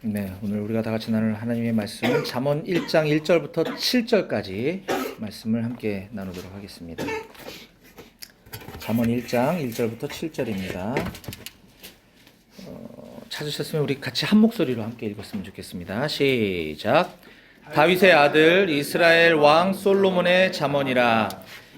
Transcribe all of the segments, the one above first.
네, 오늘 우리가 다 같이 나눌 하나님의 말씀은 잠언 1장 1절부터 7절까지 말씀을 함께 나누도록 하겠습니다. 잠언 1장 1절부터 7절입니다. 찾으셨으면 우리 같이 한 목소리로 함께 읽었으면 좋겠습니다. 시작. 다윗의 아들 이스라엘 왕 솔로몬의 잠언이라.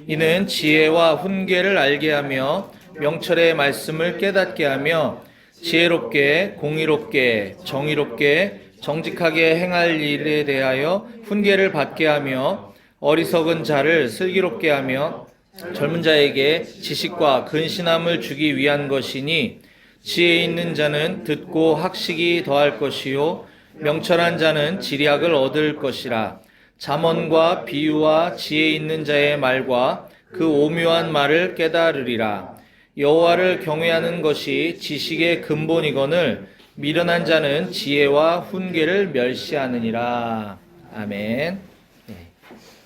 이는 지혜와 훈계를 알게 하며 명철의 말씀을 깨닫게 하며 지혜롭게 공의롭게 정의롭게 정직하게 행할 일에 대하여 훈계를 받게 하며 어리석은 자를 슬기롭게 하며 젊은 자에게 지식과 근신함을 주기 위한 것이니 지혜 있는 자는 듣고 학식이 더할 것이요 명철한 자는 지략을 얻을 것이라. 잠언과 비유와 지혜 있는 자의 말과 그 오묘한 말을 깨달으리라. 여호와를 경외하는 것이 지식의 근본이거늘 미련한 자는 지혜와 훈계를 멸시하느니라. 아멘. 네,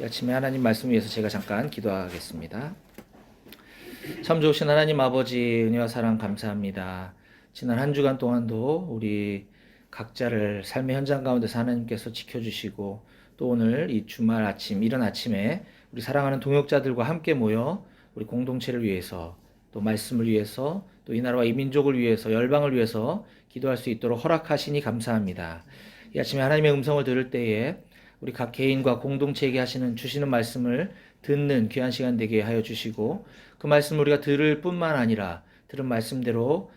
이 아침에 하나님 말씀 위해서 제가 잠깐 기도하겠습니다. 참 좋으신 하나님 아버지, 은혜와 사랑 감사합니다. 지난 한 주간 동안도 우리 각자를 삶의 현장 가운데서 하나님께서 지켜주시고, 또 오늘 이 주말 아침, 이른 아침에 우리 사랑하는 동역자들과 함께 모여 우리 공동체를 위해서, 또 말씀을 위해서, 또 이 나라와 이 민족을 위해서, 열방을 위해서 기도할 수 있도록 허락하시니 감사합니다. 이 아침에 하나님의 음성을 들을 때에 우리 각 개인과 공동체에게 주시는 말씀을 듣는 귀한 시간 되게 하여 주시고, 그 말씀을 우리가 들을 뿐만 아니라 들은 말씀대로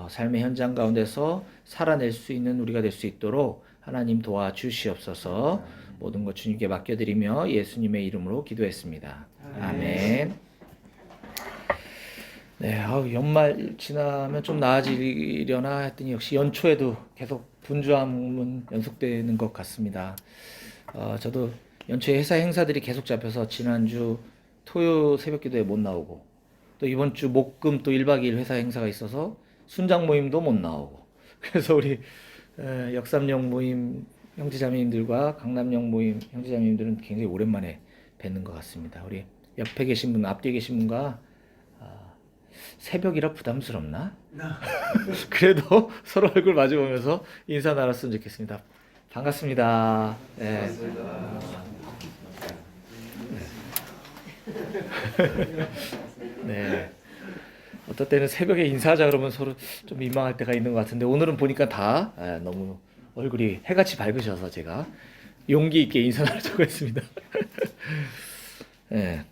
삶의 현장 가운데서 살아낼 수 있는 우리가 될 수 있도록 하나님 도와주시옵소서. 모든 것 주님께 맡겨드리며 예수님의 이름으로 기도했습니다. 아멘. 네, 연말 지나면 좀 나아지려나 했더니 역시 연초에도 계속 분주함은 연속되는 것 같습니다. 저도 연초에 회사 행사들이 계속 잡혀서 지난주 토요 새벽기도에 못 나오고, 또 이번 주 목금 또 1박 2일 회사 행사가 있어서 순장 모임도 못 나오고, 그래서 우리 역삼역 모임 형제자매님들과 강남역 모임 형제자매님들은 굉장히 오랜만에 뵙는 것 같습니다. 우리 옆에 계신 분, 앞뒤에 계신 분과 새벽이라 부담스럽나? 그래도 서로 얼굴 마주보면서 인사 나눴으면 좋겠습니다. 반갑습니다. 네. 네. 어떨 때는 새벽에 인사하자 그러면 서로 좀 민망할 때가 있는 것 같은데, 오늘은 보니까 다 너무 얼굴이 해같이 밝으셔서 제가 용기 있게 인사 나누자고 했습니다. 네.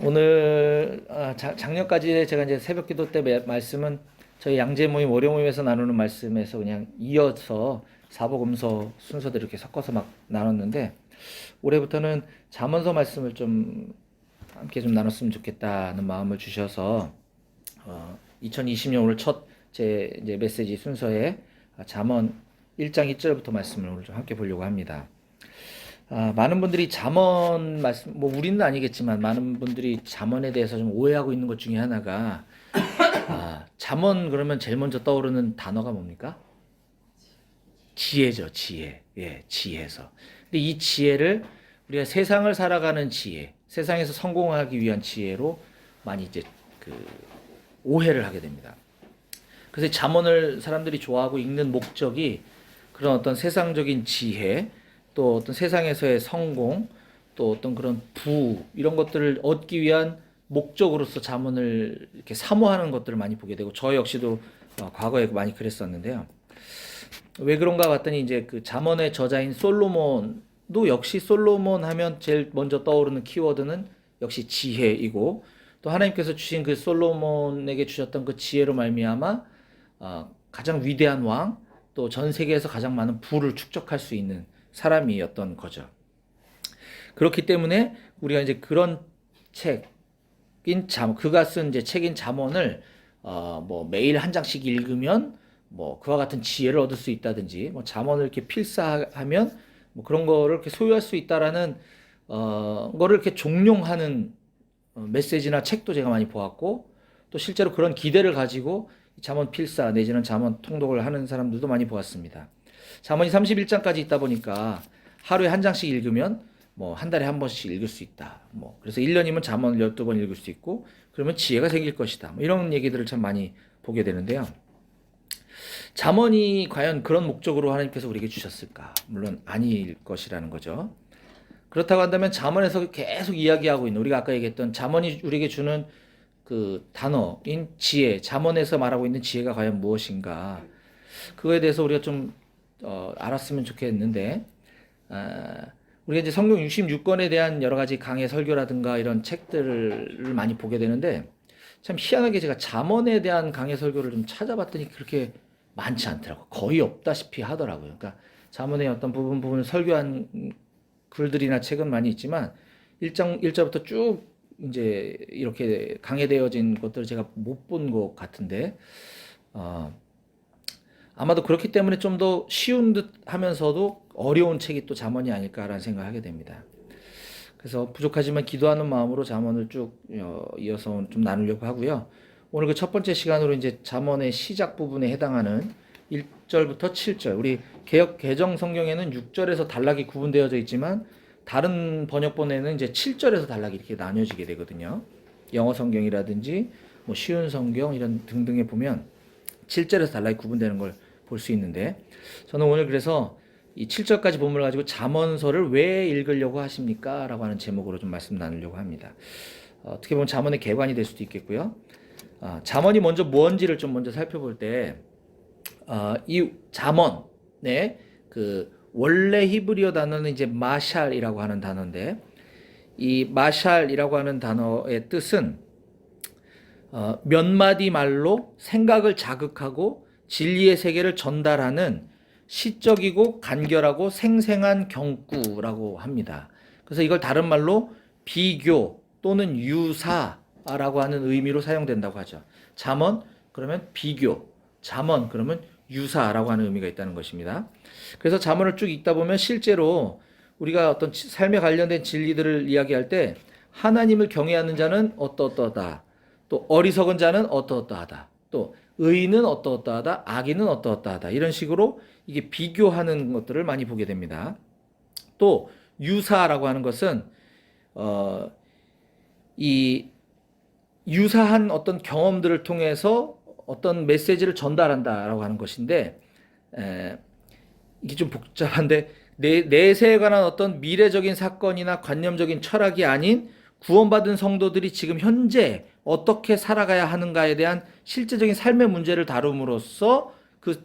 오늘 작년까지 제가 이제 새벽기도 때 말씀은 저희 양재 모임 월요 모임에서 나누는 말씀에서 그냥 이어서 사복음서 순서대로 이렇게 섞어서 막 나눴는데, 올해부터는 잠언서 말씀을 좀 함께 좀 나눴으면 좋겠다는 마음을 주셔서 2020년 오늘 첫 제 이제 메시지 순서에 잠언 1장 1절부터 말씀을 오늘 좀 함께 보려고 합니다. 많은 분들이 잠언 말씀, 뭐 우리는 아니겠지만 많은 분들이 잠언에 대해서 좀 오해하고 있는 것 중에 하나가, 잠언 그러면 제일 먼저 떠오르는 단어가 뭡니까? 지혜죠, 지혜. 예, 지혜서. 근데 이 지혜를 우리가 세상을 살아가는 지혜, 세상에서 성공하기 위한 지혜로 많이 이제 오해를 하게 됩니다. 그래서 잠언을 사람들이 좋아하고 읽는 목적이 그런 어떤 세상적인 지혜, 또 어떤 세상에서의 성공, 또 어떤 그런 부, 이런 것들을 얻기 위한 목적으로서 잠언을 이렇게 사모하는 것들을 많이 보게 되고, 저 역시도 과거에 많이 그랬었는데요. 왜 그런가 봤더니 이제 그 잠언의 저자인 솔로몬도 역시 솔로몬 하면 제일 먼저 떠오르는 키워드는 역시 지혜이고, 또 하나님께서 주신 그 솔로몬에게 주셨던 그 지혜로 말미암아 가장 위대한 왕, 또 전 세계에서 가장 많은 부를 축적할 수 있는 사람이었던 거죠. 그렇기 때문에 우리가 이제 그런 책인 그가 쓴 이제 책인 잠언을 뭐 매일 한 장씩 읽으면 뭐 그와 같은 지혜를 얻을 수 있다든지, 뭐 잠언을 이렇게 필사하면 뭐 그런 거를 이렇게 소유할 수 있다라는 거를 이렇게 종용하는 메시지나 책도 제가 많이 보았고, 또 실제로 그런 기대를 가지고 잠언 필사 내지는 잠언 통독을 하는 사람들도 많이 보았습니다. 잠언이 31장까지 있다 보니까 하루에 한 장씩 읽으면 뭐 한 달에 한 번씩 읽을 수 있다. 뭐 그래서 1년이면 잠언을 12번 읽을 수 있고, 그러면 지혜가 생길 것이다. 뭐 이런 얘기들을 참 많이 보게 되는데요. 잠언이 과연 그런 목적으로 하나님께서 우리에게 주셨을까? 물론 아닐 것이라는 거죠. 그렇다고 한다면 잠언에서 계속 이야기하고 있는 우리가 아까 얘기했던 잠언이 우리에게 주는 그 단어인 지혜, 잠언에서 말하고 있는 지혜가 과연 무엇인가? 그거에 대해서 우리가 좀 알았으면 좋겠는데 우리가 이제 성경 66권에 대한 여러 가지 강해 설교라든가 이런 책들을 많이 보게 되는데 참 희한하게 제가 잠언에 대한 강해 설교를 좀 찾아봤더니 그렇게 많지 않더라고요. 거의 없다시피 하더라고요. 그러니까 잠언의 어떤 부분을 설교한 글들이나 책은 많이 있지만 1절부터 쭉 이제 이렇게 강해되어진 것들을 제가 못 본 것 같은데 아마도 그렇기 때문에 좀 더 쉬운 듯 하면서도 어려운 책이 또 잠언이 아닐까라는 생각을 하게 됩니다. 그래서 부족하지만 기도하는 마음으로 잠언을 쭉 이어서 좀 나누려고 하고요. 오늘 그 첫 번째 시간으로 이제 잠언의 시작 부분에 해당하는 1절부터 7절. 우리 개정 성경에는 6절에서 단락이 구분되어져 있지만 다른 번역본에는 이제 7절에서 단락이 이렇게 나뉘어지게 되거든요. 영어 성경이라든지 뭐 쉬운 성경 이런 등등에 보면 7절에서 단락이 구분되는 걸 볼 수 있는데 저는 오늘 그래서 이 7절까지 본문을 가지고 잠언서를 왜 읽으려고 하십니까? 라고 하는 제목으로 좀 말씀 나누려고 합니다. 어떻게 보면 잠언의 개관이 될 수도 있겠고요. 잠언이 먼저 뭔지를 좀 먼저 살펴볼 때 이 잠언의 그 원래 히브리어 단어는 이제 마샬이라고 하는 단어인데 이 마샬이라고 하는 단어의 뜻은 몇 마디 말로 생각을 자극하고 진리의 세계를 전달하는 시적이고 간결하고 생생한 경구라고 합니다. 그래서 이걸 다른 말로 비교 또는 유사라고 하는 의미로 사용된다고 하죠. 잠언 그러면 비교, 잠언 그러면 유사라고 하는 의미가 있다는 것입니다. 그래서 잠언을 쭉 읽다 보면 실제로 우리가 어떤 삶에 관련된 진리들을 이야기할 때 하나님을 경외하는 자는 어떠어떠하다. 또 어리석은 자는 어떠어떠하다. 또 의인은 어떠어떠하다. 악인은 어떠어떠하다. 이런 식으로 이게 비교하는 것들을 많이 보게 됩니다. 또 유사라고 하는 것은 이 유사한 어떤 경험들을 통해서 어떤 메시지를 전달한다라고 하는 것인데 이게 좀 복잡한데 내세에 관한 어떤 미래적인 사건이나 관념적인 철학이 아닌 구원받은 성도들이 지금 현재 어떻게 살아가야 하는가에 대한 실제적인 삶의 문제를 다룸으로써 그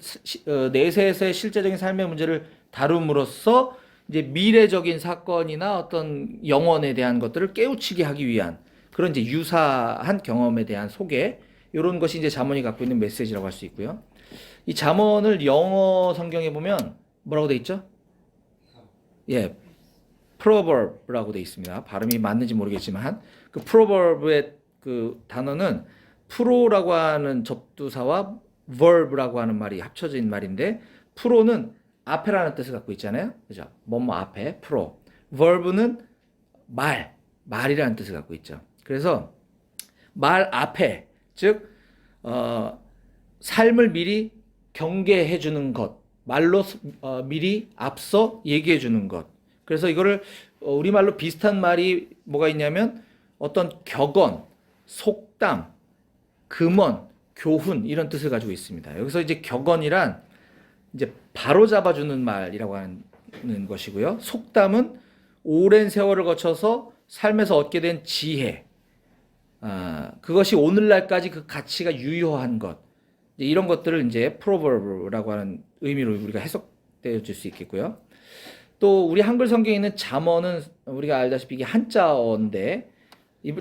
내세에서의 실제적인 삶의 문제를 다룸으로써 이제 미래적인 사건이나 어떤 영혼에 대한 것들을 깨우치게 하기 위한 그런 이제 유사한 경험에 대한 소개 이런 것이 이제 잠언이 갖고 있는 메시지라고 할 수 있고요. 이 잠언을 영어 성경에 보면 뭐라고 돼 있죠? 예, proverb라고 돼 있습니다. 발음이 맞는지 모르겠지만 그 proverb의 그 단어는 프로라고 하는 접두사와 verb라고 하는 말이 합쳐진 말인데 프로는 앞에라는 뜻을 갖고 있잖아요. 그죠? 뭐뭐 앞에 프로. verb는 말이라는 뜻을 갖고 있죠. 그래서 말 앞에 즉 삶을 미리 경계해 주는 것, 말로 미리 앞서 얘기해 주는 것. 그래서 이거를 우리말로 비슷한 말이 뭐가 있냐면 어떤 격언, 속담, 금언, 교훈 이런 뜻을 가지고 있습니다. 여기서 이제 격언이란 이제 바로 잡아주는 말이라고 하는 것이고요. 속담은 오랜 세월을 거쳐서 삶에서 얻게 된 지혜, 그것이 오늘날까지 그 가치가 유효한 것, 이런 것들을 이제 proverb라고 하는 의미로 우리가 해석되어 줄 수 있겠고요. 또 우리 한글 성경에 있는 잠언은 우리가 알다시피 이게 한자어인데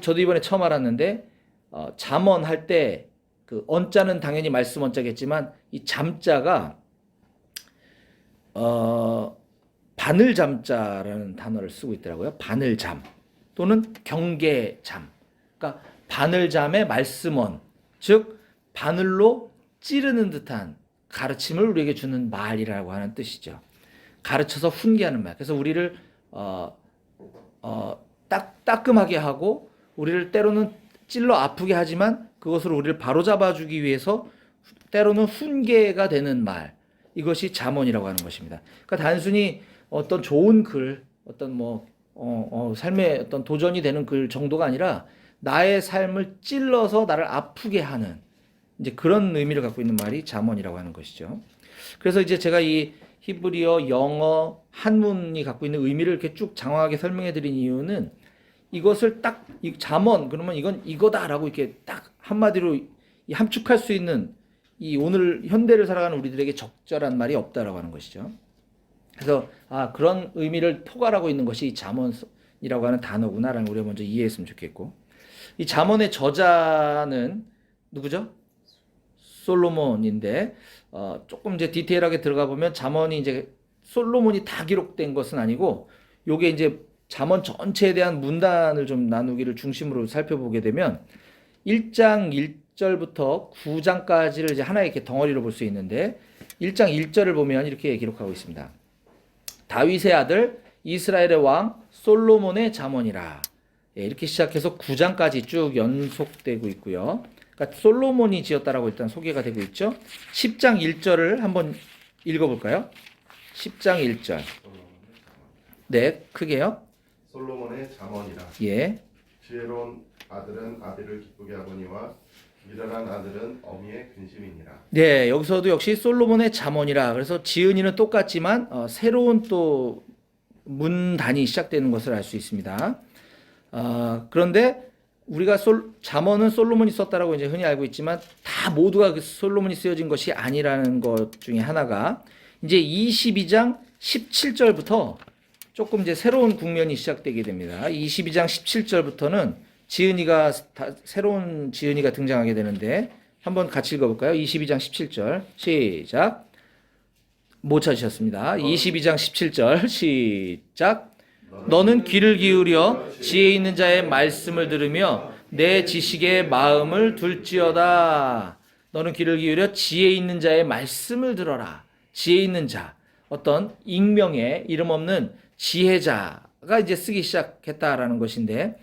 저도 이번에 처음 알았는데 잠언 할 때 그 언자는 당연히 말씀 언자겠지만 이 잠자가 바늘잠자라는 단어를 쓰고 있더라고요. 바늘잠 또는 경계잠. 그러니까 바늘잠의 말씀언, 즉 바늘로 찌르는 듯한 가르침을 우리에게 주는 말이라고 하는 뜻이죠. 가르쳐서 훈계하는 말. 그래서 우리를 따끔하게 하고 우리를 때로는 찔러 아프게 하지만 그것으로 우리를 바로잡아주기 위해서 때로는 훈계가 되는 말. 이것이 잠언이라고 하는 것입니다. 그러니까 단순히 어떤 좋은 글, 어떤 삶의 어떤 도전이 되는 글 정도가 아니라 나의 삶을 찔러서 나를 아프게 하는 이제 그런 의미를 갖고 있는 말이 잠언이라고 하는 것이죠. 그래서 이제 제가 이 히브리어, 영어, 한문이 갖고 있는 의미를 이렇게 쭉 장황하게 설명해 드린 이유는 이것을 딱 이 잠언 그러면 이건 이거다라고 이렇게 딱 한마디로 함축할 수 있는 이 오늘 현대를 살아가는 우리들에게 적절한 말이 없다라고 하는 것이죠. 그래서 그런 의미를 포괄하고 있는 것이 이 잠언이라고 하는 단어구나라는 우리가 먼저 이해했으면 좋겠고, 이 잠언의 저자는 누구죠? 솔로몬인데 조금 이제 디테일하게 들어가 보면 잠언이 이제 솔로몬이 다 기록된 것은 아니고 요게 이제 잠언 전체에 대한 문단을 좀 나누기를 중심으로 살펴보게 되면 1장 1절부터 9장까지를 이제 하나의 이렇게 덩어리로 볼 수 있는데 1장 1절을 보면 이렇게 기록하고 있습니다. 다윗의 아들 이스라엘의 왕 솔로몬의 잠언이라. 이렇게 시작해서 9장까지 쭉 연속되고 있고요. 그러니까 솔로몬이 지었다라고 일단 소개가 되고 있죠. 10장 1절을 한번 읽어볼까요? 10장 1절. 네, 크게요. 솔로몬의 잠언이라. 예. 지혜로운 아들은 아비를 기쁘게 하거니와 미련한 아들은 어미의 근심이니라. 네, 여기서도 역시 솔로몬의 잠언이라. 그래서 지은이는 똑같지만 새로운 또 문단이 시작되는 것을 알 수 있습니다. 그런데 우리가 잠언은 솔로몬이 썼다라고 이제 흔히 알고 있지만 다 모두가 솔로몬이 쓰여진 것이 아니라는 것 중에 하나가 이제 22장 17절부터 조금 이제 새로운 국면이 시작되게 됩니다. 22장 17절부터는 새로운 지은이가 등장하게 되는데 한번 같이 읽어볼까요? 22장 17절 시작. 못 찾으셨습니다. 22장 17절 시작. 너는 귀를 기울여 지혜 있는 자의 말씀을 들으며 내 지식의 마음을 둘지어다. 너는 귀를 기울여 지혜 있는 자의 말씀을 들어라. 지혜 있는 자, 어떤 익명의 이름 없는 지혜자가 이제 쓰기 시작했다라는 것인데,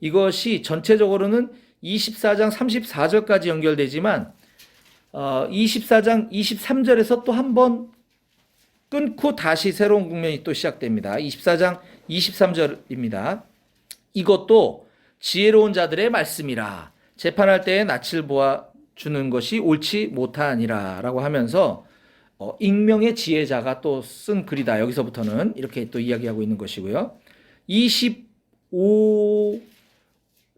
이것이 전체적으로는 24장 34절까지 연결되지만 24장 23절에서 또 한 번 끊고 다시 새로운 국면이 또 시작됩니다. 24장 23절입니다. 이것도 지혜로운 자들의 말씀이라. 재판할 때에 낯을 보아주는 것이 옳지 못하니라 라고 하면서 익명의 지혜자가 또 쓴 글이다. 여기서부터는 이렇게 또 이야기하고 있는 것이고요.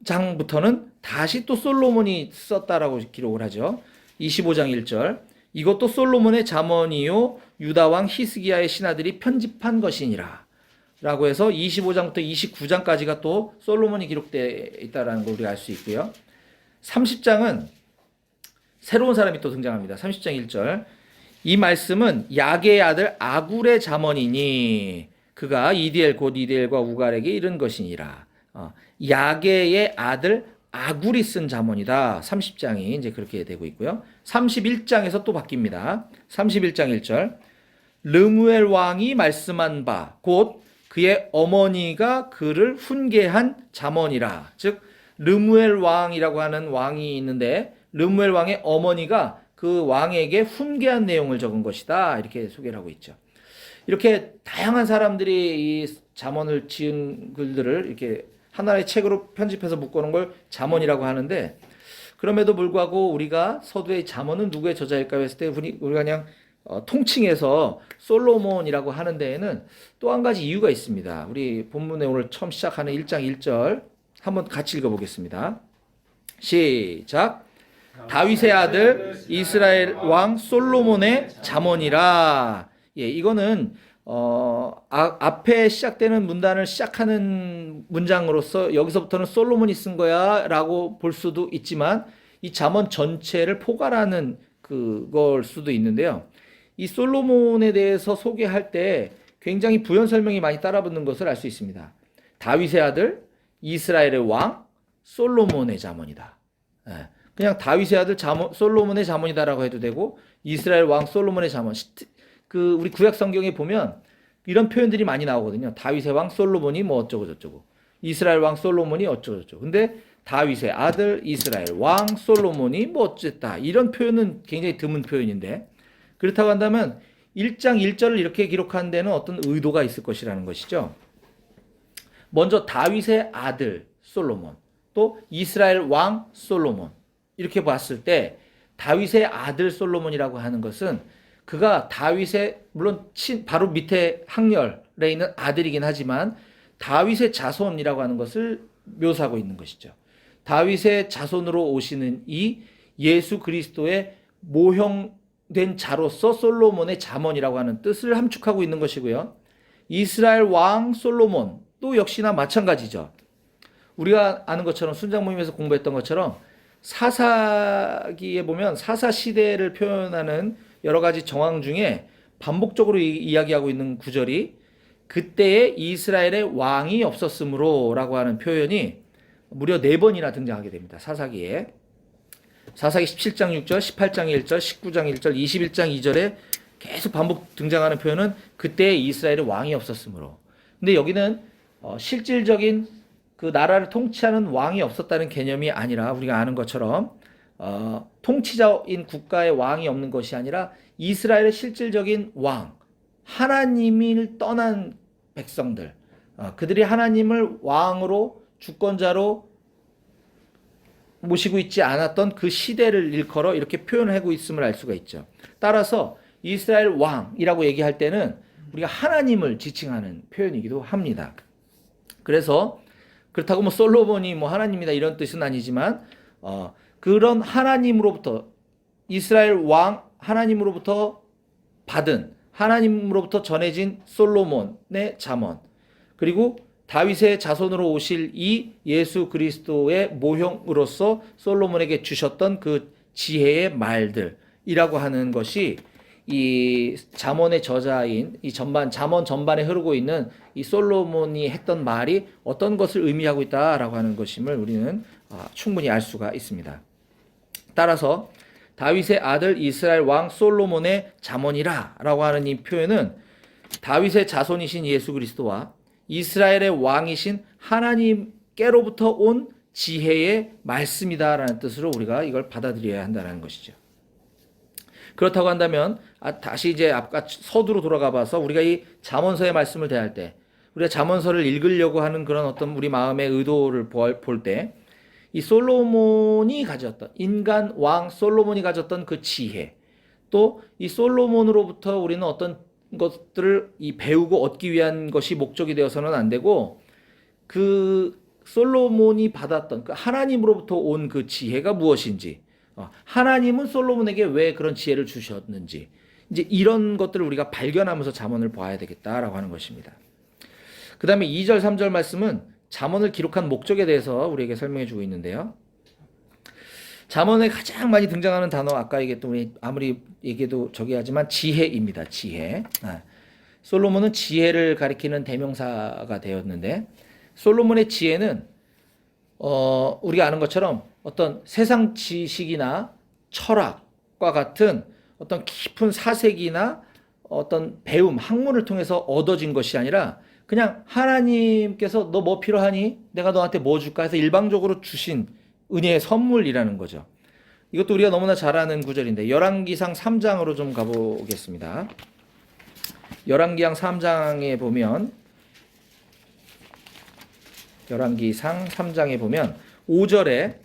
25장부터는 다시 또 솔로몬이 썼다라고 기록을 하죠. 25장 1절. 이것도 솔로몬의 잠언이요 유다 왕 히스기야의 신하들이 편집한 것이니라 라고 해서 25장부터 29장까지가 또 솔로몬이 기록되어 있다는 걸 우리가 알 수 있고요. 30장은 새로운 사람이 또 등장합니다. 30장 1절. 이 말씀은 야게의 아들 아굴의 잠언이니 그가 곧 이디엘과 우갈에게 이른 것이니라. 야게의 아들 아굴이 쓴 잠언이다. 30장이 이제 그렇게 되고 있고요. 31장에서 또 바뀝니다. 31장 1절. 르무엘 왕이 말씀한 바 곧 그의 어머니가 그를 훈계한 잠언이라. 즉 르무엘 왕이라고 하는 왕이 있는데 르무엘 왕의 어머니가 그 왕에게 훈계한 내용을 적은 것이다. 이렇게 소개를 하고 있죠. 이렇게 다양한 사람들이 이 잠언을 지은 글들을 이렇게 하나의 책으로 편집해서 묶어놓은 걸 잠언이라고 하는데, 그럼에도 불구하고 우리가 서두의 잠언은 누구의 저자일까 했을 때 우리가 그냥 통칭해서 솔로몬이라고 하는 데에는 또 한 가지 이유가 있습니다. 우리 본문에 오늘 처음 시작하는 1장 1절 한번 같이 읽어보겠습니다. 시작. 다윗의 아들 이스라엘 왕 솔로몬의 잠언이라. 이거는 앞에 시작되는 문단을 시작하는 문장으로서 여기서부터는 솔로몬이 쓴 거야 라고 볼 수도 있지만 이 잠언 전체를 포괄하는 그걸 수도 있는데요. 이 솔로몬에 대해서 소개할 때 굉장히 부연 설명이 많이 따라붙는 것을 알 수 있습니다. 다윗의 아들 이스라엘의 왕 솔로몬의 잠언이다. 그냥 다윗의 아들 솔로몬의 잠언이다라고 해도 되고 이스라엘 왕 솔로몬의 잠언. 우리 구약 성경에 보면 이런 표현들이 많이 나오거든요. 다윗의 왕 솔로몬이 뭐 어쩌고 저쩌고, 이스라엘 왕 솔로몬이 어쩌고 저쩌고. 근데 다윗의 아들 이스라엘 왕 솔로몬이 뭐 어쨌다, 이런 표현은 굉장히 드문 표현인데, 그렇다고 한다면 1장 1절을 이렇게 기록한 데는 어떤 의도가 있을 것이라는 것이죠. 먼저 다윗의 아들 솔로몬, 또 이스라엘 왕 솔로몬, 이렇게 봤을 때 다윗의 아들 솔로몬이라고 하는 것은 그가 다윗의 물론 바로 밑에 항렬에 있는 아들이긴 하지만 다윗의 자손이라고 하는 것을 묘사하고 있는 것이죠. 다윗의 자손으로 오시는 이 예수 그리스도의 모형된 자로서 솔로몬의 잠언이라고 하는 뜻을 함축하고 있는 것이고요. 이스라엘 왕 솔로몬도 역시나 마찬가지죠. 우리가 아는 것처럼 순장 모임에서 공부했던 것처럼 사사기에 보면 사사 시대를 표현하는 여러 가지 정황 중에 반복적으로 이야기하고 있는 구절이 그때에 이스라엘의 왕이 없었으므로라고 하는 표현이 무려 4번이나 등장하게 됩니다. 사사기에. 사사기 17장 6절, 18장 1절, 19장 1절, 21장 2절에 계속 반복 등장하는 표현은 그때에 이스라엘의 왕이 없었으므로. 근데 여기는 실질적인 그 나라를 통치하는 왕이 없었다는 개념이 아니라 우리가 아는 것처럼 통치자인 국가의 왕이 없는 것이 아니라 이스라엘의 실질적인 왕, 하나님을 떠난 백성들, 그들이 하나님을 왕으로 주권자로 모시고 있지 않았던 그 시대를 일컬어 이렇게 표현하고 있음을 알 수가 있죠. 따라서 이스라엘 왕이라고 얘기할 때는 우리가 하나님을 지칭하는 표현이기도 합니다. 그래서 그렇다고 뭐 솔로몬이 뭐 하나님이다 이런 뜻은 아니지만 그런 하나님으로부터 이스라엘 왕 하나님으로부터 받은 하나님으로부터 전해진 솔로몬의 잠언 그리고 다윗의 자손으로 오실 이 예수 그리스도의 모형으로서 솔로몬에게 주셨던 그 지혜의 말들이라고 하는 것이 이 잠언의 저자인 이 잠언 전반에 흐르고 있는 이 솔로몬이 했던 말이 어떤 것을 의미하고 있다라고 하는 것임을 우리는 충분히 알 수가 있습니다. 따라서 다윗의 아들 이스라엘 왕 솔로몬의 잠언이라라고 하는 이 표현은 다윗의 자손이신 예수 그리스도와 이스라엘의 왕이신 하나님께로부터 온 지혜의 말씀이다라는 뜻으로 우리가 이걸 받아들여야 한다는 것이죠. 그렇다고 한다면 다시 이제 아까 서두로 돌아가 봐서 우리가 이 잠언서의 말씀을 대할 때 우리가 잠언서를 읽으려고 하는 그런 어떤 우리 마음의 의도를 볼 때 이 솔로몬이 가졌던 인간 왕 솔로몬이 가졌던 그 지혜 또 이 솔로몬으로부터 우리는 어떤 것들을 이 배우고 얻기 위한 것이 목적이 되어서는 안 되고 그 솔로몬이 받았던 그 하나님으로부터 온 그 지혜가 무엇인지 하나님은 솔로몬에게 왜 그런 지혜를 주셨는지 이제 이런 것들을 우리가 발견하면서 잠언을 봐야 되겠다라고 하는 것입니다. 그 다음에 2절 3절 말씀은 잠언을 기록한 목적에 대해서 우리에게 설명해 주고 있는데요. 잠언에 가장 많이 등장하는 단어 아까 얘기했던 우리 아무리 얘기해도 저기 하지만 지혜입니다. 지혜. 솔로몬은 지혜를 가리키는 대명사가 되었는데 솔로몬의 지혜는 우리가 아는 것처럼 어떤 세상 지식이나 철학과 같은 어떤 깊은 사색이나 어떤 배움, 학문을 통해서 얻어진 것이 아니라 그냥 하나님께서 너 뭐 필요하니? 내가 너한테 뭐 줄까 해서 일방적으로 주신 은혜의 선물이라는 거죠. 이것도 우리가 너무나 잘 아는 구절인데 열왕기상 3장으로 좀 가보겠습니다. 열왕기상 3장에 보면 열왕기상 3장에 보면 5절에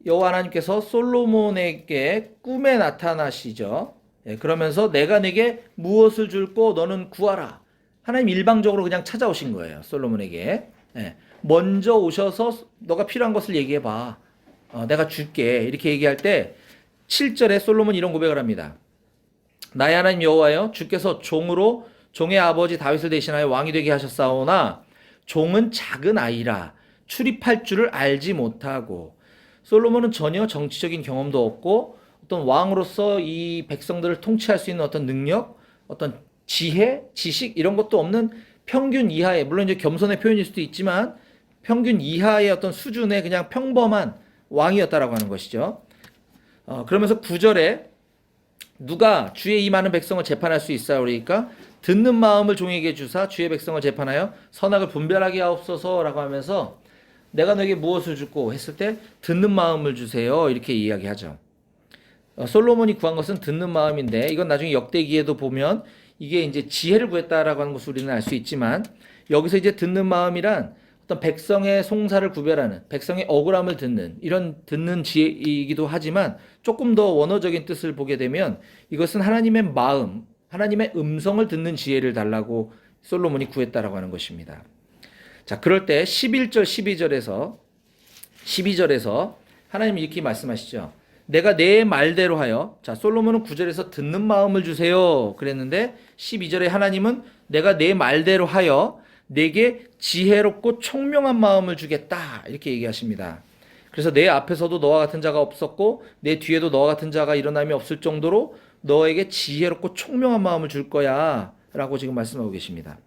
여호와 하나님께서 솔로몬에게 꿈에 나타나시죠. 그러면서 내가 내게 무엇을 줄고 너는 구하라. 하나님 일방적으로 그냥 찾아오신 거예요. 솔로몬에게. 먼저 오셔서 너가 필요한 것을 얘기해봐. 내가 줄게. 이렇게 얘기할 때 7절에 솔로몬이 이런 고백을 합니다. 나의 하나님 여호와여 주께서 종으로 종의 아버지 다윗을 대신하여 왕이 되게 하셨사오나 종은 작은 아이라 출입할 줄을 알지 못하고 솔로몬은 전혀 정치적인 경험도 없고 어떤 왕으로서 이 백성들을 통치할 수 있는 어떤 능력, 어떤 지혜, 지식 이런 것도 없는 평균 이하의 물론 이제 겸손의 표현일 수도 있지만 평균 이하의 어떤 수준의 그냥 평범한 왕이었다라고 하는 것이죠. 그러면서 9절에 누가 주의 이 많은 백성을 재판할 수 있사오리까 듣는 마음을 종에게 주사 주의 백성을 재판하여 선악을 분별하게 하옵소서라고 하면서 내가 너에게 무엇을 주고 했을 때 듣는 마음을 주세요 이렇게 이야기하죠. 솔로몬이 구한 것은 듣는 마음인데 이건 나중에 역대기에도 보면 이게 이제 지혜를 구했다라고 하는 것을 우리는 알 수 있지만 여기서 이제 듣는 마음이란 어떤 백성의 송사를 구별하는, 백성의 억울함을 듣는, 이런 듣는 지혜이기도 하지만 조금 더 원어적인 뜻을 보게 되면 이것은 하나님의 마음, 하나님의 음성을 듣는 지혜를 달라고 솔로몬이 구했다라고 하는 것입니다. 자, 그럴 때 11절, 12절에서 하나님이 이렇게 말씀하시죠. 내가 내 말대로 하여, 자, 솔로몬은 9절에서 듣는 마음을 주세요 그랬는데 12절에 하나님은 내가 내 말대로 하여 내게 지혜롭고 총명한 마음을 주겠다 이렇게 얘기하십니다. 그래서 내 앞에서도 너와 같은 자가 없었고 내 뒤에도 너와 같은 자가 일어남이 없을 정도로 너에게 지혜롭고 총명한 마음을 줄 거야 라고 지금 말씀하고 계십니다.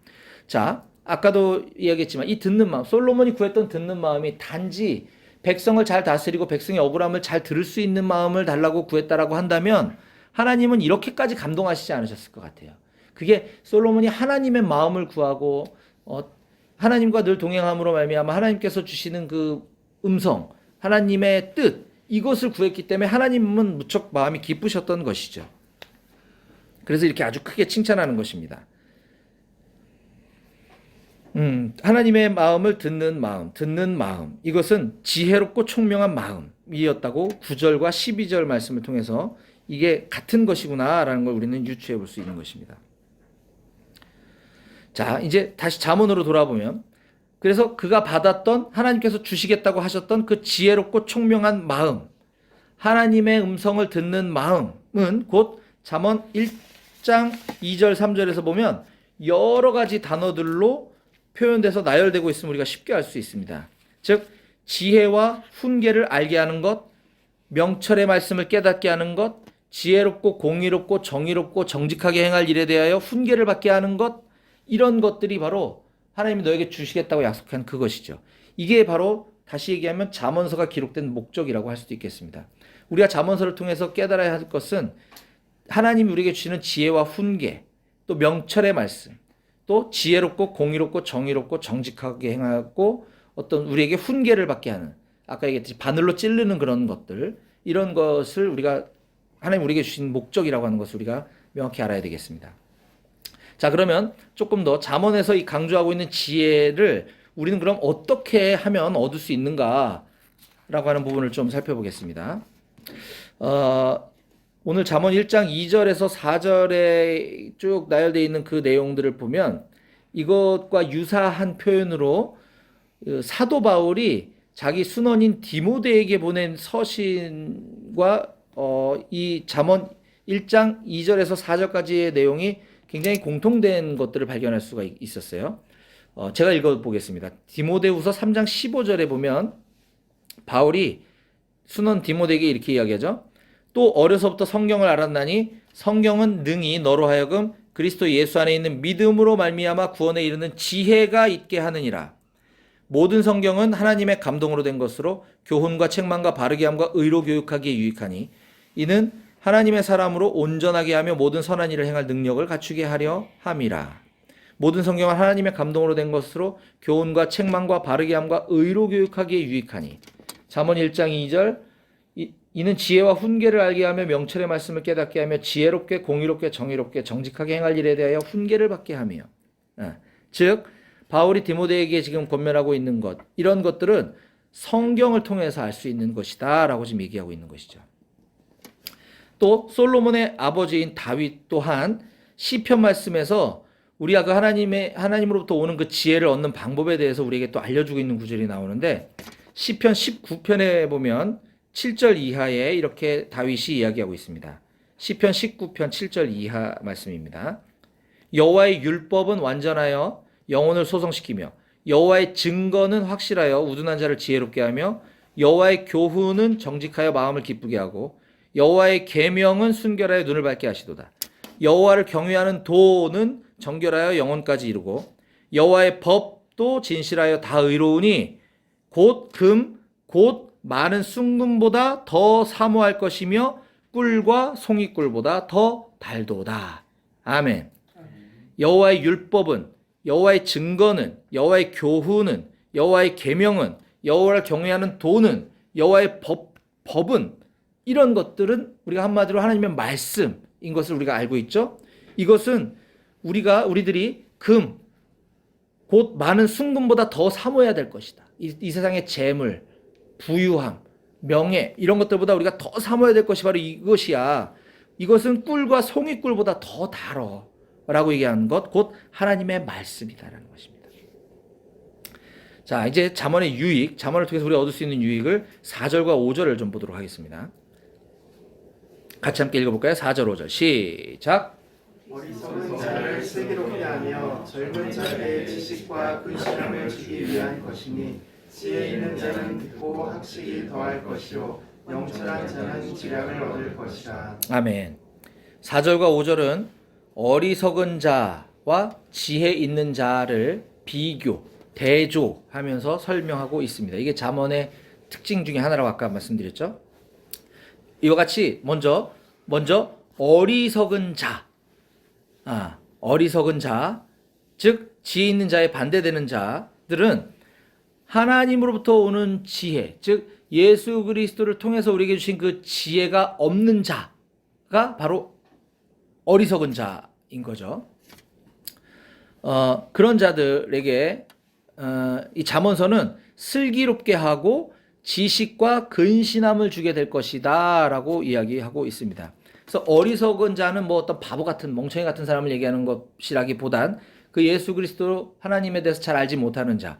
자, 아까도 이야기했지만 이 듣는 마음, 솔로몬이 구했던 듣는 마음이 단지 백성을 잘 다스리고 백성의 억울함을 잘 들을 수 있는 마음을 달라고 구했다라고 한다면 하나님은 이렇게까지 감동하시지 않으셨을 것 같아요. 그게 솔로몬이 하나님의 마음을 구하고 하나님과 늘 동행함으로 말미암아 하나님께서 주시는 그 음성, 하나님의 뜻, 이것을 구했기 때문에 하나님은 무척 마음이 기쁘셨던 것이죠. 그래서 이렇게 아주 크게 칭찬하는 것입니다. 하나님의 마음을 듣는 마음, 이것은 지혜롭고 총명한 마음이었다고 9절과 12절 말씀을 통해서 이게 같은 것이구나라는 걸 우리는 유추해 볼 수 있는 것입니다. 자, 이제 다시 잠언으로 돌아보면, 그래서 그가 받았던, 하나님께서 주시겠다고 하셨던 그 지혜롭고 총명한 마음, 하나님의 음성을 듣는 마음은 곧 잠언 1장 2절 3절에서 보면 여러 가지 단어들로 표현돼서 나열되고 있으면 우리가 쉽게 알 수 있습니다. 즉 지혜와 훈계를 알게 하는 것, 명철의 말씀을 깨닫게 하는 것, 지혜롭고 공의롭고 정의롭고 정직하게 행할 일에 대하여 훈계를 받게 하는 것, 이런 것들이 바로 하나님이 너에게 주시겠다고 약속한 그것이죠. 이게 바로 다시 얘기하면 잠언서가 기록된 목적이라고 할 수도 있겠습니다. 우리가 잠언서를 통해서 깨달아야 할 것은 하나님이 우리에게 주시는 지혜와 훈계, 또 명철의 말씀, 또 지혜롭고 공의롭고 정의롭고 정직하게 행하고 어떤 우리에게 훈계를 받게 하는, 아까 얘기했듯이 바늘로 찌르는 그런 것들, 이런 것을 우리가 하나님 우리에게 주신 목적이라고 하는 것을 우리가 명확히 알아야 되겠습니다. 자, 그러면 조금 더 잠언에서 이 강조하고 있는 지혜를 우리는 그럼 어떻게 하면 얻을 수 있는가라고 하는 부분을 좀 살펴보겠습니다. 오늘 잠언 1장 2절에서 4절에 쭉 나열되어 있는 그 내용들을 보면 이것과 유사한 표현으로 사도 바울이 자기 순원인 디모데에게 보낸 서신과 이 잠언 1장 2절에서 4절까지의 내용이 굉장히 공통된 것들을 발견할 수가 있었어요. 제가 읽어보겠습니다. 디모데후서 3장 15절에 보면 바울이 순원 디모데에게 이렇게 이야기하죠. 또 어려서부터 성경을 알았나니 성경은 능히 너로 하여금 그리스도 예수 안에 있는 믿음으로 말미암아 구원에 이르는 지혜가 있게 하느니라. 모든 성경은 하나님의 감동으로 된 것으로 교훈과 책망과 바르게 함과 의로 교육하기에 유익하니 이는 하나님의 사람으로 온전하게 하며 모든 선한 일을 행할 능력을 갖추게 하려 함이라. 모든 성경은 하나님의 감동으로 된 것으로 교훈과 책망과 바르게 함과 의로 교육하기에 유익하니. 잠언 1장 2절 이는 지혜와 훈계를 알게 하며 명철의 말씀을 깨닫게 하며 지혜롭게 공의롭게 정의롭게 정직하게 행할 일에 대하여 훈계를 받게 하며. 즉 바울이 디모데에게 지금 권면하고 있는 것, 이런 것들은 성경을 통해서 알 수 있는 것이다 라고 지금 얘기하고 있는 것이죠. 또 솔로몬의 아버지인 다윗 또한 시편 말씀에서 우리가 그 하나님으로부터 오는 그 지혜를 얻는 방법에 대해서 우리에게 또 알려주고 있는 구절이 나오는데 시편 19편에 보면 7절 이하에 이렇게 다윗이 이야기하고 있습니다. 시편 19편 7절 이하 말씀입니다. 여호와의 율법은 완전하여 영혼을 소성시키며 여호와의 증거는 확실하여 우둔한 자를 지혜롭게 하며 여호와의 교훈은 정직하여 마음을 기쁘게 하고 여호와의 계명은 순결하여 눈을 밝게 하시도다. 여호와를 경외하는 도는 정결하여 영혼까지 이루고 여호와의 법도 진실하여 다 의로우니 곧 금, 곧 많은 순금보다 더 사모할 것이며 꿀과 송이꿀보다 더 달도다. 아멘. 여호와의 율법은, 여호와의 증거는, 여호와의 교훈은, 여호와의 계명은, 여호와를 경외하는 도는, 여호와의 법은, 이런 것들은 우리가 한마디로 하나님의 말씀인 것을 우리가 알고 있죠. 이것은 우리들이 금, 곧 많은 순금보다 더 사모해야 될 것이다. 이 세상의 재물, 부유함, 명예 이런 것들보다 우리가 더 사모해야 될 것이 바로 이것이야. 이것은 꿀과 송이꿀보다 더 달어 라고 얘기하는 것, 곧 하나님의 말씀이다라는 것입니다. 자, 이제 잠언의 유익, 잠언을 통해서 우리가 얻을 수 있는 유익을 4절과 5절을 좀 보도록 하겠습니다. 같이 함께 읽어볼까요? 4절 5절 시작. 어리석은 자를 슬기롭게 하며 젊은 자에게 지식과 근신함을 주기 위한 것이니 지혜 있는 자는 듣고 학식이 더할 것이요 영철한 자는 지략을 얻을 것이라. 아멘. 4절과 5절은 어리석은 자와 지혜 있는 자를 비교, 대조하면서 설명하고 있습니다. 이게 잠언의 특징 중에 하나라고 아까 말씀드렸죠. 이와 같이 먼저 어리석은 자, 어리석은 자, 즉 지혜 있는 자에 반대되는 자들은 하나님으로부터 오는 지혜, 즉 예수 그리스도를 통해서 우리에게 주신 그 지혜가 없는 자가 바로 어리석은 자인 거죠. 그런 자들에게 이 잠언서는 슬기롭게 하고 지식과 근신함을 주게 될 것이다 라고 이야기하고 있습니다. 그래서 어리석은 자는 뭐 어떤 바보 같은 멍청이 같은 사람을 얘기하는 것이라기보단 그 예수 그리스도 하나님에 대해서 잘 알지 못하는 자,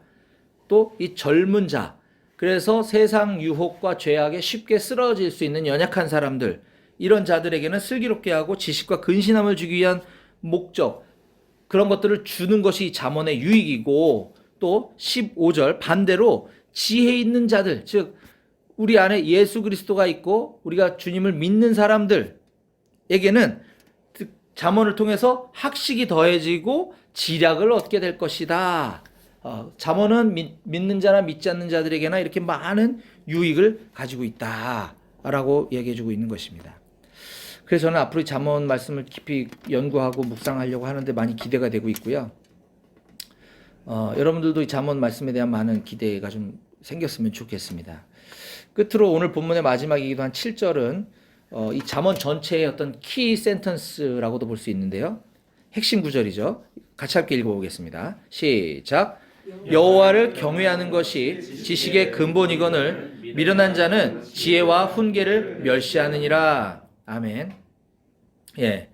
또 이 젊은 자, 그래서 세상 유혹과 죄악에 쉽게 쓰러질 수 있는 연약한 사람들, 이런 자들에게는 슬기롭게 하고 지식과 근신함을 주기 위한 목적, 그런 것들을 주는 것이 잠언의 유익이고, 또 15절 반대로 지혜 있는 자들, 즉 우리 안에 예수 그리스도가 있고 우리가 주님을 믿는 사람들에게는 잠언을 통해서 학식이 더해지고 지략을 얻게 될 것이다. 잠언은 믿는 자나 믿지 않는 자들에게나 이렇게 많은 유익을 가지고 있다라고 얘기해주고 있는 것입니다. 그래서 저는 앞으로 이 잠언 말씀을 깊이 연구하고 묵상하려고 하는데 많이 기대가 되고 있고요. 여러분들도 이 잠언 말씀에 대한 많은 기대가 좀 생겼으면 좋겠습니다. 끝으로 오늘 본문의 마지막이기도 한 7절은 이 잠언 전체의 어떤 키 센턴스라고도 볼 수 있는데요. 핵심 구절이죠. 같이 함께 읽어보겠습니다. 시작. 여호와를 경외하는 것이 지식의 근본이거늘 미련한 자는 지혜와 훈계를 멸시하느니라. 아멘. 예.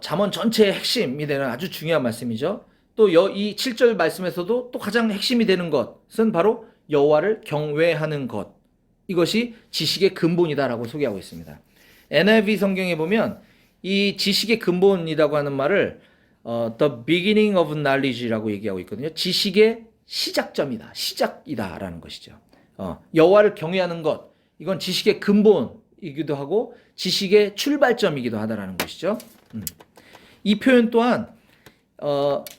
잠언 전체의 핵심이 되는 아주 중요한 말씀이죠. 또 이 7절 말씀에서도 또 가장 핵심이 되는 것은 바로 여호와를 경외하는 것. 이것이 지식의 근본이다라고 소개하고 있습니다. NIV 성경에 보면 이 지식의 근본이라고 하는 말을 the beginning of knowledge라고 얘기하고 있거든요. 지식의 시작점이다, 시작이다라는 것이죠. 여호와를 경외하는 것, 이건 지식의 근본이기도 하고 지식의 출발점이기도 하다라는 것이죠. 이 표현 또한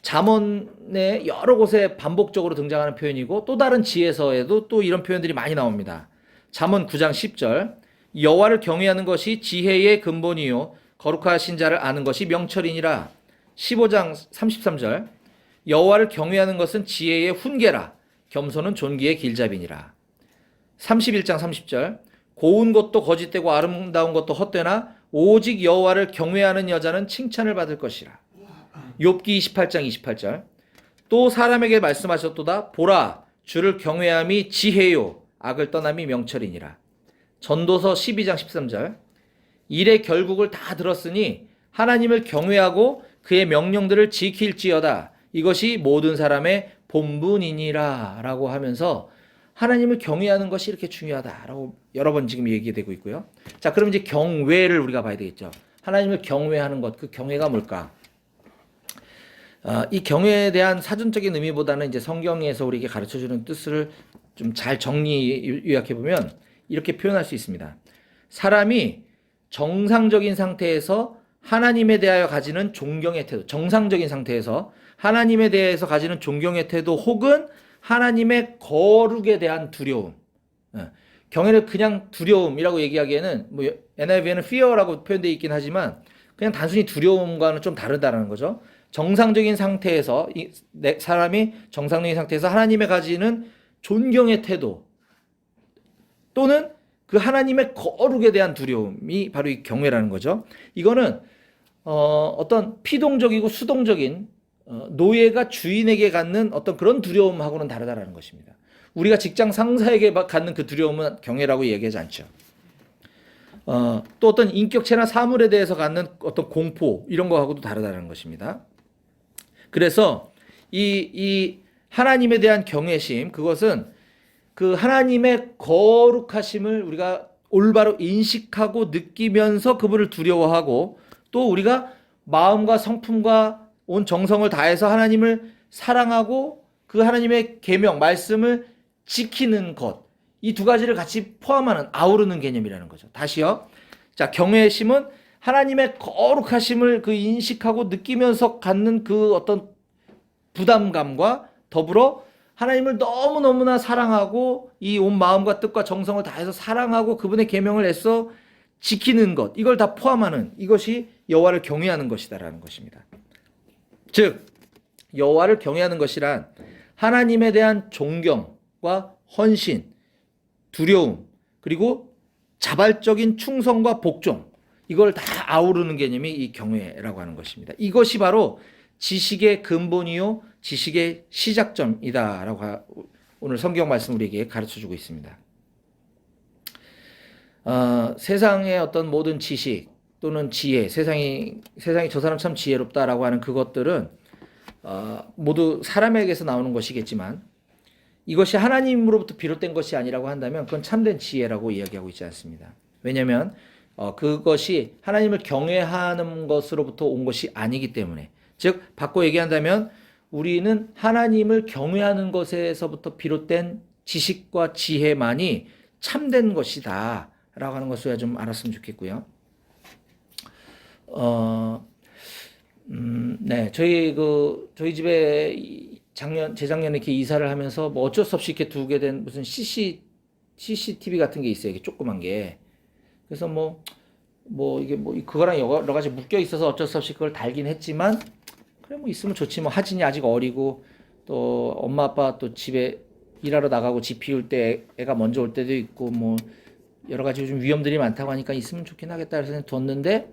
잠언의 여러 곳에 반복적으로 등장하는 표현이고 또 다른 지혜서에도 또 이런 표현들이 많이 나옵니다. 잠언 9장 10절 여호와를 경외하는 것이 지혜의 근본이요 거룩하신 자를 아는 것이 명철이니라. 15장 33절 여호와를 경외하는 것은 지혜의 훈계라. 겸손은 존귀의 길잡이니라. 31장 30절 고운 것도 거짓되고 아름다운 것도 헛되나 오직 여호와를 경외하는 여자는 칭찬을 받을 것이라. 욥기 28장 28절 또 사람에게 말씀하셨도다. 보라 주를 경외함이 지혜요 악을 떠남이 명철이니라. 전도서 12장 13절 일의 결국을 다 들었으니 하나님을 경외하고 그의 명령들을 지킬지어다. 이것이 모든 사람의 본분이니라 라고 하면서 하나님을 경외하는 것이 이렇게 중요하다라고 여러 번 지금 얘기되고 있고요. 자, 그럼 이제 경외를 우리가 봐야 되겠죠. 하나님을 경외하는 것, 그 경외가 뭘까? 이 경외에 대한 사전적인 의미보다는 이제 성경에서 우리에게 가르쳐주는 뜻을 좀 잘 정리 요약해 보면 이렇게 표현할 수 있습니다. 사람이 정상적인 상태에서 하나님에 대하여 가지는 존경의 태도, 정상적인 상태에서 하나님에 대해서 가지는 존경의 태도 혹은 하나님의 거룩에 대한 두려움. 경외를 그냥 두려움이라고 얘기하기에는 뭐 NIV에는 fear라고 표현되어 있긴 하지만 그냥 단순히 두려움과는 좀 다르다는 거죠. 정상적인 상태에서 사람이 정상적인 상태에서 하나님에 가지는 존경의 태도 또는 그 하나님의 거룩에 대한 두려움이 바로 이 경외라는 거죠. 이거는 어떤 피동적이고 수동적인 노예가 주인에게 갖는 어떤 그런 두려움하고는 다르다라는 것입니다. 우리가 직장 상사에게 갖는 그 두려움은 경외라고 얘기하지 않죠. 또 어떤 인격체나 사물에 대해서 갖는 어떤 공포 이런 거하고도 다르다는 것입니다. 그래서 이 하나님에 대한 경외심, 그것은 그 하나님의 거룩하심을 우리가 올바로 인식하고 느끼면서 그분을 두려워하고, 또 우리가 마음과 성품과 온 정성을 다해서 하나님을 사랑하고 그 하나님의 계명, 말씀을 지키는 것, 이 두 가지를 같이 포함하는, 아우르는 개념이라는 거죠. 다시요. 자, 경외심은 하나님의 거룩하심을 그 인식하고 느끼면서 갖는 그 어떤 부담감과 더불어 하나님을 너무너무나 사랑하고 이 온 마음과 뜻과 정성을 다해서 사랑하고 그분의 계명을 애써 지키는 것, 이걸 다 포함하는, 이것이 여호와를 경외하는 것이다라는 것입니다. 즉 여호와를 경외하는 것이란 하나님에 대한 존경과 헌신, 두려움, 그리고 자발적인 충성과 복종, 이걸 다 아우르는 개념이 이 경외라고 하는 것입니다. 이것이 바로 지식의 근본이요 지식의 시작점이다라고 오늘 성경 말씀 우리에게 가르쳐주고 있습니다. 세상의 어떤 모든 지식 또는 지혜, 세상이 저 사람 참 지혜롭다라고 하는 그것들은 모두 사람에게서 나오는 것이겠지만, 이것이 하나님으로부터 비롯된 것이 아니라고 한다면 그건 참된 지혜라고 이야기하고 있지 않습니다. 왜냐하면 그것이 하나님을 경외하는 것으로부터 온 것이 아니기 때문에, 즉 바꿔 얘기한다면 우리는 하나님을 경외하는 것에서부터 비롯된 지식과 지혜만이 참된 것이다 라고 하는 것을 좀 알았으면 좋겠고요. 네, 저희 집에 재작년에 이렇게 이사를 하면서 뭐 어쩔 수 없이 이렇게 두게 된 무슨 CCTV 같은 게 있어요. 이게 조그만 게. 그래서 이게 그거랑 여러 가지 묶여 있어서 어쩔 수 없이 그걸 달긴 했지만, 그래 뭐 있으면 좋지. 뭐 하진이 아직 어리고 또 엄마 아빠 또 집에 일하러 나가고 집 비울 때 애가 먼저 올 때도 있고 뭐 여러 가지 요즘 위험들이 많다고 하니까 있으면 좋긴 하겠다 해서 그냥 뒀는데,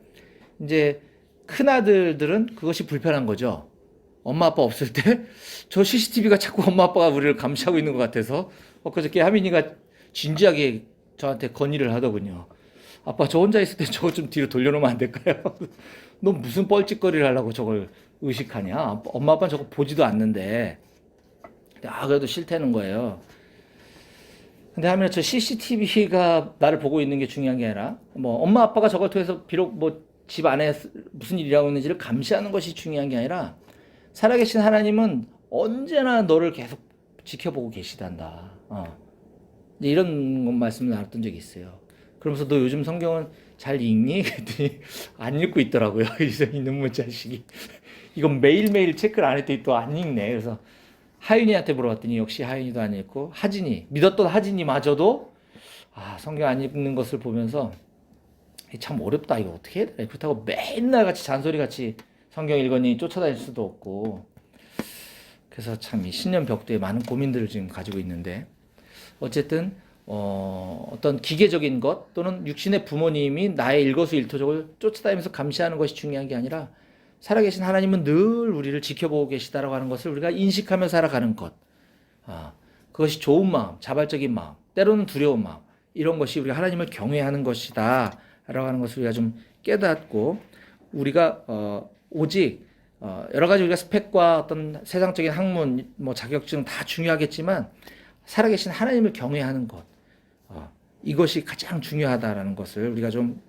이제 큰 아들들은 그것이 불편한 거죠. 엄마 아빠 없을 때 저 CCTV가 자꾸 엄마 아빠가 우리를 감시하고 있는 것 같아서 엊그저께 하민이가 진지하게 저한테 건의를 하더군요. 아빠 저 혼자 있을 때 저거 좀 뒤로 돌려놓으면 안 될까요? 너 무슨 뻘짓거리를 하려고 저걸 의식하냐? 엄마 아빠는 저거 보지도 않는데. 그래도 싫다는 거예요. 근데 하면 저 CCTV가 나를 보고 있는 게 중요한 게 아니라, 뭐 엄마 아빠가 저걸 통해서 비록 뭐 집 안에 무슨 일이 일어나고 있는지를 감시하는 것이 중요한 게 아니라, 살아계신 하나님은 언제나 너를 계속 지켜보고 계시단다. 이런 말씀을 나눴던 적이 있어요. 그러면서 너 요즘 성경은 잘 읽니? 그랬더니 안 읽고 있더라고요. 이놈의 자식이. 이건 매일매일 체크를 안 했더니 또 안 읽네. 그래서 하윤이한테 물어봤더니 역시 하윤이도 안 읽고, 믿었던 하진이마저도 성경 안 읽는 것을 보면서 참 어렵다, 이거 어떻게 해야 돼? 그렇다고 맨날 같이 잔소리같이 성경 읽으니 쫓아다닐 수도 없고, 그래서 참 이 신년 벽두에 많은 고민들을 지금 가지고 있는데, 어쨌든 어떤 기계적인 것 또는 육신의 부모님이 나의 일거수일투족을 쫓아다니면서 감시하는 것이 중요한 게 아니라, 살아계신 하나님은 늘 우리를 지켜보고 계시다라고 하는 것을 우리가 인식하며 살아가는 것, 그것이 좋은 마음, 자발적인 마음, 때로는 두려운 마음, 이런 것이 우리가 하나님을 경외하는 것이다 라고 하는 것을 우리가 좀 깨닫고, 우리가 오직 여러 가지 우리가 스펙과 어떤 세상적인 학문, 뭐 자격증 다 중요하겠지만, 살아계신 하나님을 경외하는 것, 이것이 가장 중요하다라는 것을 우리가 좀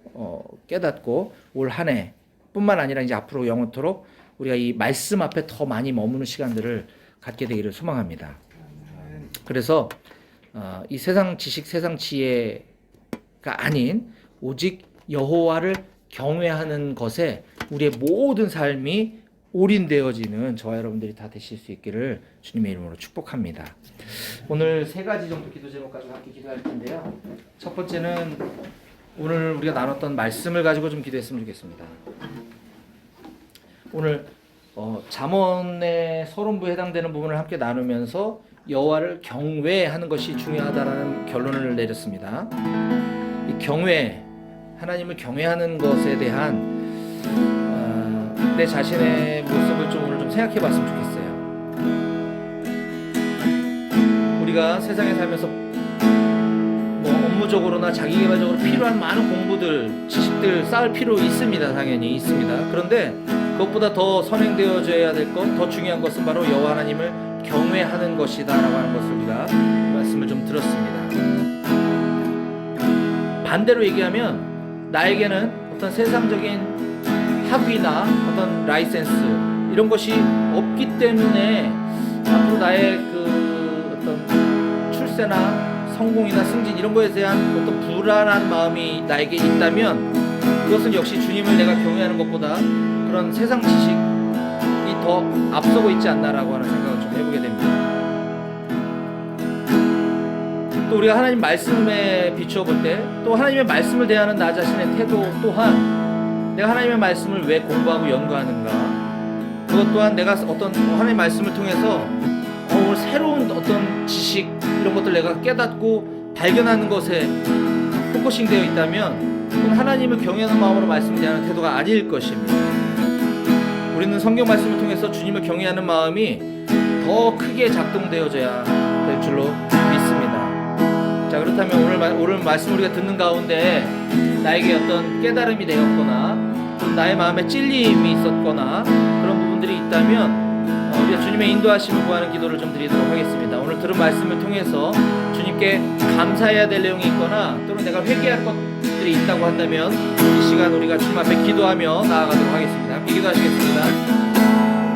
깨닫고, 올 한 해 뿐만 아니라 이제 앞으로 영원토록 우리가 이 말씀 앞에 더 많이 머무는 시간들을 갖게 되기를 소망합니다. 그래서 이 세상 지식, 세상 지혜가 아닌 오직 여호와를 경외하는 것에 우리의 모든 삶이 올인되어지는 저와 여러분들이 다 되실 수 있기를 주님의 이름으로 축복합니다. 오늘 세 가지 정도 기도 제목 가지고 함께 기도할 텐데요. 첫 번째는 오늘 우리가 나눴던 말씀을 가지고 좀 기도했으면 좋겠습니다. 오늘 잠언의 서론부에 해당되는 부분을 함께 나누면서 여호와를 경외하는 것이 중요하다라는 결론을 내렸습니다. 이 경외, 하나님을 경외하는 것에 대한 내 자신의 모습을 좀 오늘 좀 생각해 봤으면 좋겠어요. 우리가 세상에 살면서 뭐 업무적으로나 자기개발적으로 필요한 많은 공부들, 지식들 쌓을 필요 있습니다. 당연히 있습니다. 그런데 그것보다 더 선행되어져야 될 것, 더 중요한 것은 바로 여호와 하나님을 경외하는 것이다 라고 하는 것을 우리가 말씀을 좀 들었습니다. 반대로 얘기하면 나에게는 어떤 세상적인 학위나 어떤 라이센스 이런 것이 없기 때문에 앞으로 나의 그 어떤 출세나 성공이나 승진 이런 거에 대한 어떤 불안한 마음이 나에게 있다면 그것은 역시 주님을 내가 경외하는 것보다 그런 세상 지식이 더 앞서고 있지 않나라고 하는 생각을 좀 해보게 됩니다. 또 우리가 하나님 말씀에 비추어 볼 때 또 하나님의 말씀을 대하는 나 자신의 태도 또한 내가 하나님의 말씀을 왜 공부하고 연구하는가, 그것 또한 내가 어떤 하나님의 말씀을 통해서 오늘 새로운 어떤 지식 이런 것들 내가 깨닫고 발견하는 것에 포커싱 되어 있다면 그건 하나님을 경외하는 마음으로 말씀을 대하는 태도가 아닐 것입니다. 우리는 성경 말씀을 통해서 주님을 경외하는 마음이 더 크게 작동되어져야 될 줄로 믿습니다. 자, 그렇다면 오늘 말씀 우리가 듣는 가운데 나에게 어떤 깨달음이 되었거나 나의 마음에 찔림이 있었거나 그런 부분들이 있다면 우리가 주님의 인도하심을 구하는 기도를 좀 드리도록 하겠습니다. 오늘 들은 말씀을 통해서 주님께 감사해야 될 내용이 있거나 또는 내가 회개할 것들이 있다고 한다면 이 시간 우리가 주님 앞에 기도하며 나아가도록 하겠습니다. 함께 기도하시겠습니다.